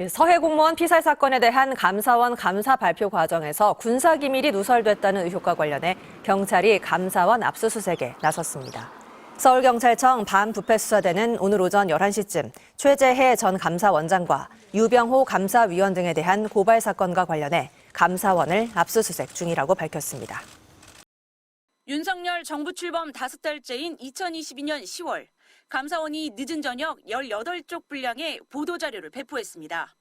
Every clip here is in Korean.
서해 공무원 피살 사건에 대한 감사원 감사 발표 과정에서 군사기밀이 누설됐다는 의혹과 관련해 경찰이 감사원 압수수색에 나섰습니다. 서울경찰청 반부패수사대는 오늘 오전 11시쯤 최재해 전 감사원장과 유병호 감사위원 등에 대한 고발 사건과 관련해 감사원을 압수수색 중이라고 밝혔습니다. 윤석열 정부 출범 5달째인 2022년 10월, 감사원이 늦은 저녁 18쪽 분량의 보도자료를 배포했습니다.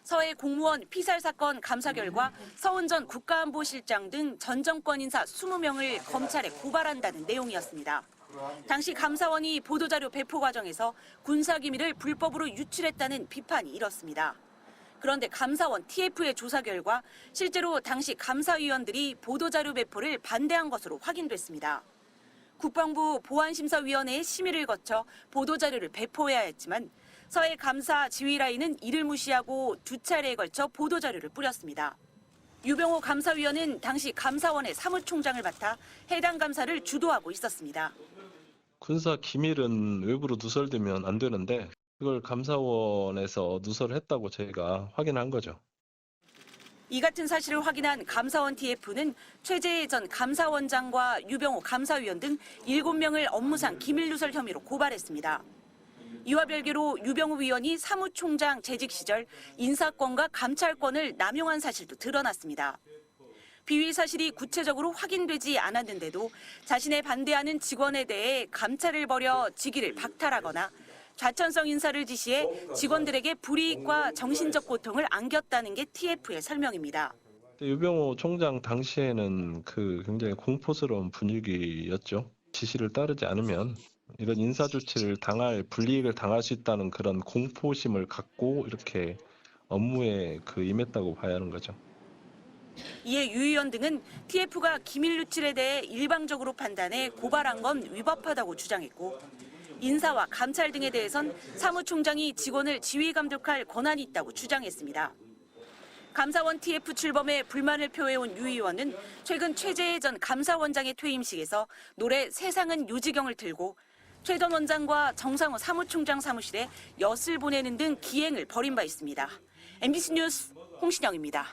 서해 공무원 피살 사건 감사 결과 서훈 전 국가안보실장 등 전 정권 인사 20명을 검찰에 고발한다는 내용이었습니다. 당시 감사원이 보도자료 배포 과정에서 군사기밀을 불법으로 유출했다는 비판이 일었습니다. 그런데 감사원 TF의 조사 결과 실제로 당시 감사위원들이 보도자료 배포를 반대한 것으로 확인됐습니다. 국방부 보안심사위원회의 심의를 거쳐 보도자료를 배포해야 했지만 서해 감사 지휘라인은 이를 무시하고 2차례에 걸쳐 보도자료를 뿌렸습니다. 유병호 감사위원은 당시 감사원의 사무총장을 맡아 해당 감사를 주도하고 있었습니다. 군사 기밀은 외부로 누설되면 안 되는데 그걸 감사원에서 누설했다고 저희가 확인한 거죠. 이 같은 사실을 확인한 감사원 TF는 최재해 전 감사원장과 유병호 감사위원 등 7명을 업무상 기밀 누설 혐의로 고발했습니다. 이와 별개로 유병호 위원이 사무총장 재직 시절 인사권과 감찰권을 남용한 사실도 드러났습니다. 비위 사실이 구체적으로 확인되지 않았는데도 자신에 반대하는 직원에 대해 감찰을 벌여 직위를 박탈하거나 좌천성 인사를 지시해 직원들에게 불이익과 정신적 고통을 안겼다는 게 TF의 설명입니다. 유병호 총장 당시에는 굉장히 공포스러운 분위기였죠. 지시를 따르지 않으면 이런 인사 조치를 불이익을 당할 수 있다는 그런 공포심을 갖고 이렇게 업무에 임했다고 봐야 하는 거죠. 이에 유 의원 등은 TF가 기밀 유출에 대해 일방적으로 판단해 고발한 건 위법하다고 주장했고 인사와 감찰 등에 대해선 사무총장이 직원을 지휘 감독할 권한이 있다고 주장했습니다. 감사원 TF 출범에 불만을 표해온 유 의원은 최근 최재해 전 감사원장의 퇴임식에서 노래 세상은 요지경을 틀고 최 전 원장과 정상호 사무총장 사무실에 엿을 보내는 등 기행을 벌인 바 있습니다. MBC 뉴스 홍신영입니다.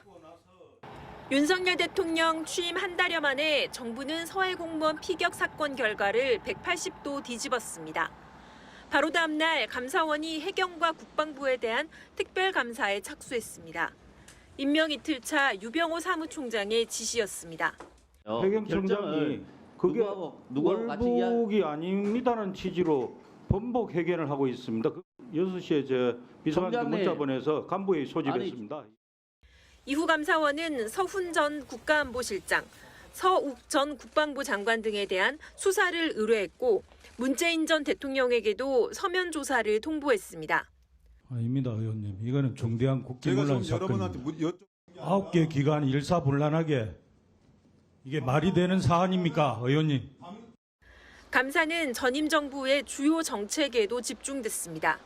윤석열 대통령 취임 한 달여 만에 정부는 서해 공무원 피격 사건 결과를 180도 뒤집었습니다. 바로 다음 날 감사원이 해경과 국방부에 대한 특별감사에 착수했습니다. 임명 이틀 차 유병호 사무총장의 지시였습니다. 해경청장이 그게 월북이 아닙니다는 취지로 번복 회견을 하고 있습니다. 6시에 비서관한테 문자 보내서 간부회의 소집했습니다. 이후 감사원은 서훈 전 국가안보실장, 서욱 전 국방부 장관 등에 대한 수사를 의뢰했고 문재인 전 대통령에게도 서면 조사를 통보했습니다. 아닙니다, 의원님. 이거는 중대한 국기문란 사건입니다. 9개 기관 일사불란하게 이게 말이 되는 사안입니까, 의원님? 감사는 전임 정부의 주요 정책에도 집중됐습니다.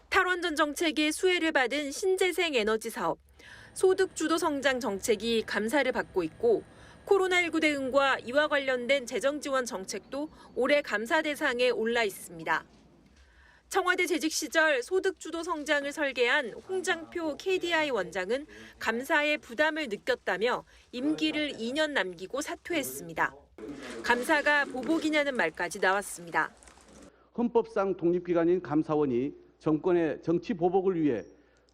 탈원전 정책의 수혜를 받은 신재생 에너지 사업, 소득주도 성장 정책이 감사를 받고 있고 코로나19 대응과 이와 관련된 재정 지원 정책도 올해 감사 대상에 올라 있습니다. 청와대 재직 시절 소득주도 성장을 설계한 홍장표 KDI 원장은 감사에 부담을 느꼈다며 임기를 2년 남기고 사퇴했습니다. 감사가 보복이냐는 말까지 나왔습니다. 헌법상 독립기관인 감사원이 정권의 정치 보복을 위해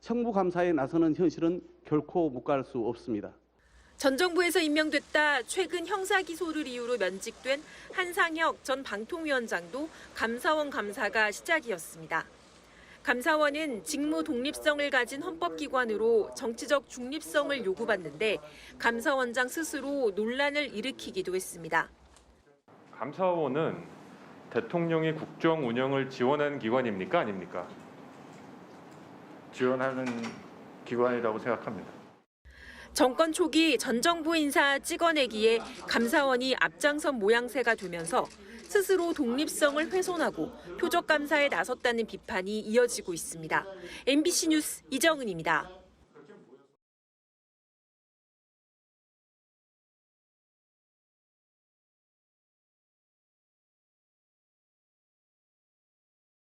청부감사에 나서는 현실은 결코 묵과할 수 없습니다. 전 정부에서 임명됐다 최근 형사기소를 이유로 면직된 한상혁 전 방통위원장도 감사원 감사가 시작이었습니다. 감사원은 직무 독립성을 가진 헌법기관으로 정치적 중립성을 요구받는데 감사원장 스스로 논란을 일으키기도 했습니다. 감사원은 대통령의 국정 운영을 지원하는 기관입니까? 아닙니까? 지원하는 기관이라고 생각합니다. 정권 초기 전 정부 인사 찍어내기에 감사원이 앞장선 모양새가 되면서 스스로 독립성을 훼손하고 표적 감사에 나섰다는 비판이 이어지고 있습니다. MBC 뉴스 이정은입니다.